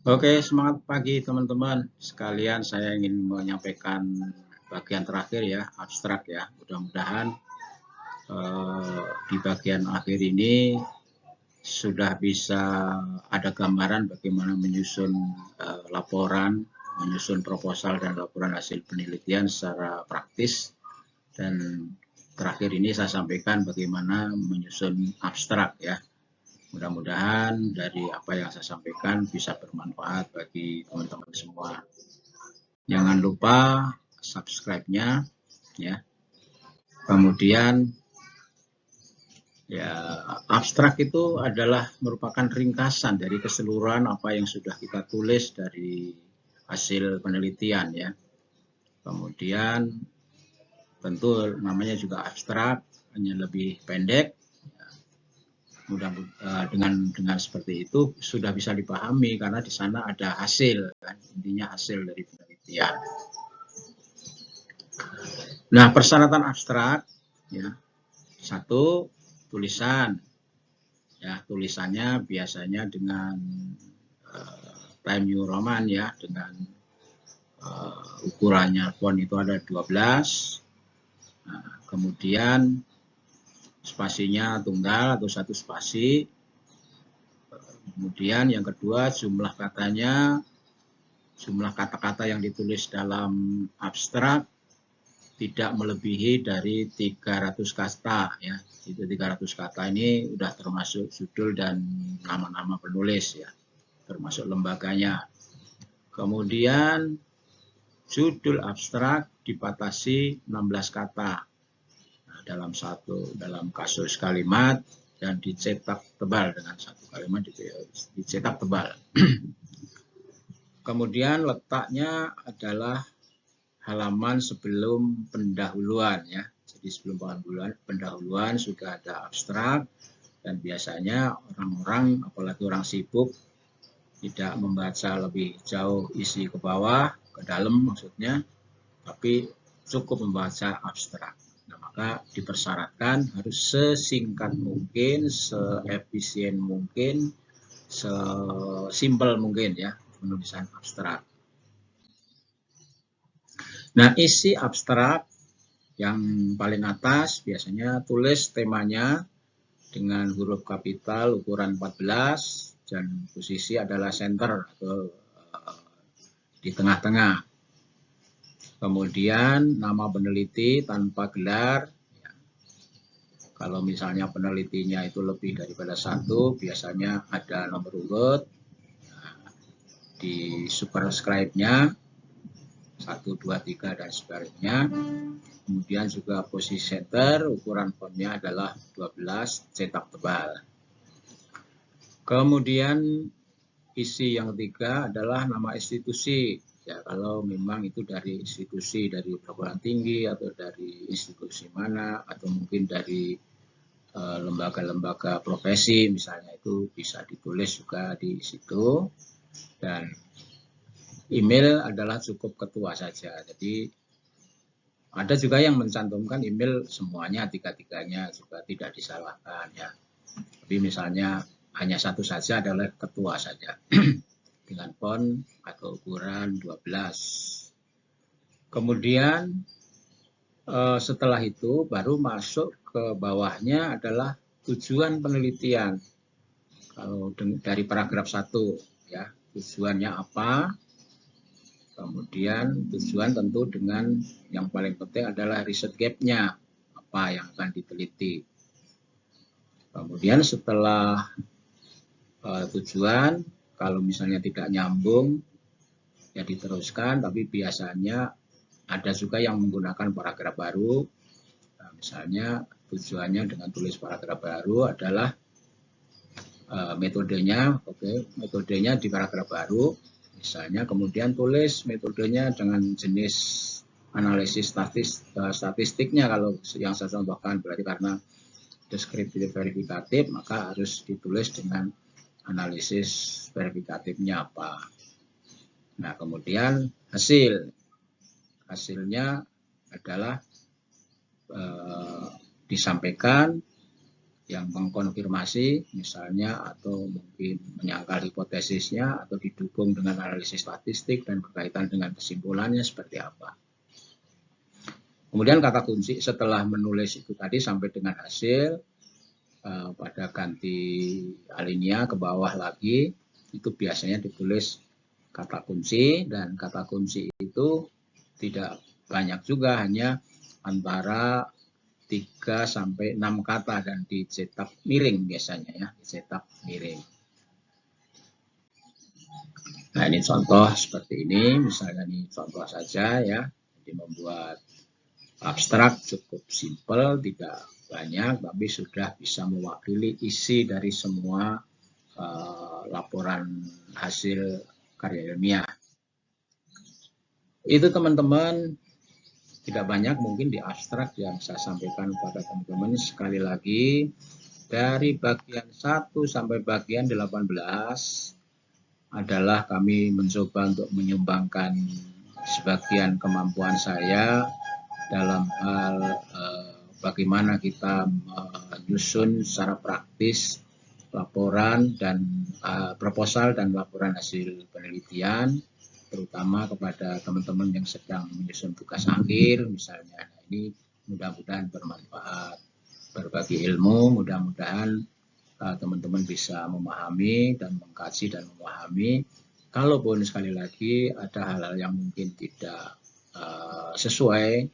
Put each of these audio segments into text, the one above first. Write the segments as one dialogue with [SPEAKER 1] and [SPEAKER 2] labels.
[SPEAKER 1] Oke, semangat pagi teman-teman. Sekalian saya ingin menyampaikan bagian terakhir ya, abstrak ya. Mudah-mudahan di bagian akhir ini sudah bisa ada gambaran bagaimana menyusun laporan, menyusun proposal dan laporan hasil penelitian secara praktis. Dan terakhir ini saya sampaikan bagaimana menyusun abstrak ya. Mudah-mudahan dari apa yang saya sampaikan bisa bermanfaat bagi teman-teman semua. Jangan lupa subscribe-nya ya. Kemudian ya, abstrak itu adalah merupakan ringkasan dari keseluruhan apa yang sudah kita tulis dari hasil penelitian ya. Kemudian tentu namanya juga abstrak, hanya lebih pendek. Dengan seperti itu sudah bisa dipahami karena di sana ada hasil kan, intinya hasil dari penelitian. Nah, persyaratan abstrak ya, satu, tulisan ya, tulisannya biasanya dengan Time New Roman ya, dengan ukurannya font itu ada 12. Nah, kemudian spasinya tunggal atau satu spasi. Kemudian yang kedua, jumlah katanya, jumlah kata-kata yang ditulis dalam abstrak tidak melebihi dari 300 kata ya. Itu 300 kata ini udah termasuk judul dan nama-nama penulis ya, termasuk lembaganya. Kemudian judul abstrak dibatasi 16 kata nah, dalam kasus kalimat dan dicetak tebal, dengan satu kalimat dicetak tebal. Kemudian letaknya adalah halaman sebelum pendahuluan ya. Jadi sebelum pendahuluan sudah ada abstrak, dan biasanya orang-orang, apalagi orang sibuk, tidak membaca lebih jauh isi ke bawah, ke dalam maksudnya, tapi cukup membaca abstrak. Nah, maka dipersyaratkan harus sesingkat mungkin, seefisien mungkin, sesimpel mungkin ya penulisan abstrak. Nah, isi abstrak yang paling atas biasanya tulis temanya dengan huruf kapital ukuran 14 dan posisi adalah center atau di tengah-tengah. Kemudian nama peneliti tanpa gelar. Kalau misalnya penelitinya itu lebih daripada satu, biasanya ada nomor urut. Di superscribe-nya 1, 2, 3 dan sebaliknya. Kemudian juga posisi center, ukuran fontnya adalah 12 cetak tebal. Kemudian isi yang ketiga adalah nama institusi. Ya, kalau memang itu dari institusi, dari perguruan tinggi atau dari institusi mana, atau mungkin dari lembaga-lembaga profesi misalnya, itu bisa ditulis juga di situ. Dan email adalah cukup ketua saja. Jadi ada juga yang mencantumkan email semuanya, tiga-tiganya juga tidak disalahkan ya. Tapi misalnya hanya satu saja adalah ketua saja dengan font atau ukuran 12. Kemudian setelah itu baru masuk ke bawahnya adalah tujuan penelitian. Kalau dari paragraf 1 ya, tujuannya apa? Kemudian tujuan tentu dengan yang paling penting adalah riset gap-nya, apa yang akan diteliti. Kemudian setelah tujuan, kalau misalnya tidak nyambung, ya diteruskan, tapi biasanya ada juga yang menggunakan paragraf baru. Nah, misalnya tujuannya dengan tulis paragraf baru adalah metodenya, metodenya di paragraf baru. Misalnya kemudian tulis metodenya dengan jenis analisis statistiknya, kalau yang saya contohkan, berarti karena deskriptif verifikatif maka harus ditulis dengan analisis verifikatifnya apa. Nah, kemudian hasilnya adalah disampaikan yang mengkonfirmasi misalnya, atau mungkin menyangkal hipotesisnya, atau didukung dengan analisis statistik dan berkaitan dengan kesimpulannya seperti apa. Kemudian kata kunci setelah menulis itu tadi sampai dengan hasil, pada ganti alinea ke bawah lagi, itu biasanya ditulis kata kunci, dan kata kunci itu tidak banyak juga, hanya antara 3 sampai 6 kata dan dicetak miring biasanya ya, dicetak miring. Nah, ini contoh seperti ini, misalnya ini contoh saja ya. Jadi membuat abstrak cukup simpel, tidak banyak, tapi sudah bisa mewakili isi dari semua laporan hasil karya ilmiah. Itu teman-teman, tidak banyak mungkin di abstrak yang saya sampaikan kepada teman-teman. Sekali lagi, dari bagian 1 sampai bagian 18 adalah kami mencoba untuk menyumbangkan sebagian kemampuan saya dalam hal bagaimana kita menyusun secara praktis laporan dan proposal dan laporan hasil penelitian, terutama kepada teman-teman yang sedang menyusun tugas akhir misalnya. Nah, ini mudah-mudahan bermanfaat, berbagi ilmu, mudah-mudahan teman-teman bisa memahami dan mengkaji dan memahami. Kalaupun sekali lagi ada hal-hal yang mungkin tidak sesuai,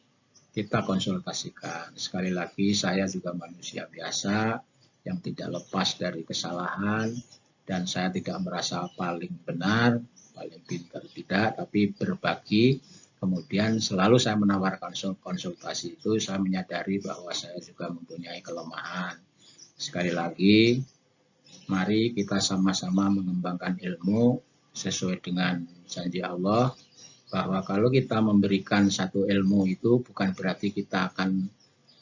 [SPEAKER 1] kita konsultasikan. Sekali lagi, saya juga manusia biasa yang tidak lepas dari kesalahan, dan saya tidak merasa paling benar, paling pintar, tidak, tapi berbagi. Kemudian selalu saya menawarkan konsultasi itu, saya menyadari bahwa saya juga mempunyai kelemahan. Sekali lagi, mari kita sama-sama mengembangkan ilmu sesuai dengan janji Allah, bahwa kalau kita memberikan satu ilmu itu bukan berarti kita akan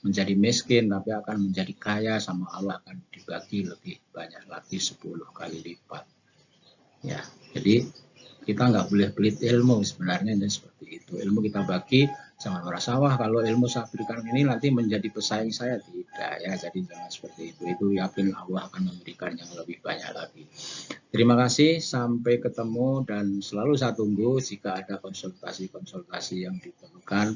[SPEAKER 1] menjadi miskin, tapi akan menjadi kaya, sama Allah akan dibagi lebih banyak lagi 10 kali lipat. Ya, jadi kita nggak boleh pelit ilmu sebenarnya, dan seperti itu. Ilmu kita bagi, jangan merasa wah kalau ilmu saya berikan ini nanti menjadi pesaing saya, tidak ya. Jadi jangan seperti itu. Itu yakin Allah akan memberikan yang lebih banyak lagi. Terima kasih, sampai ketemu, dan selalu saya tunggu jika ada konsultasi-konsultasi yang diperlukan.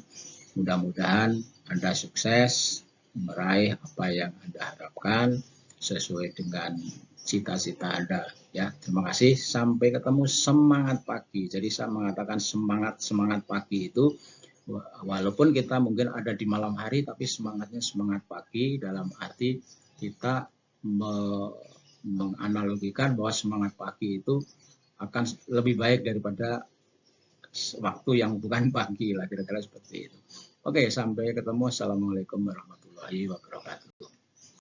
[SPEAKER 1] Mudah-mudahan Anda sukses meraih apa yang Anda harapkan sesuai dengan cita-cita Anda ya. Terima kasih, sampai ketemu. Semangat pagi. Jadi saya mengatakan semangat pagi itu walaupun kita mungkin ada di malam hari, tapi semangatnya semangat pagi, dalam arti kita menganalogikan bahwa semangat pagi itu akan lebih baik daripada waktu yang bukan pagi lah, kira-kira seperti itu. Oke, sampai ketemu. Assalamualaikum warahmatullahi wabarakatuh.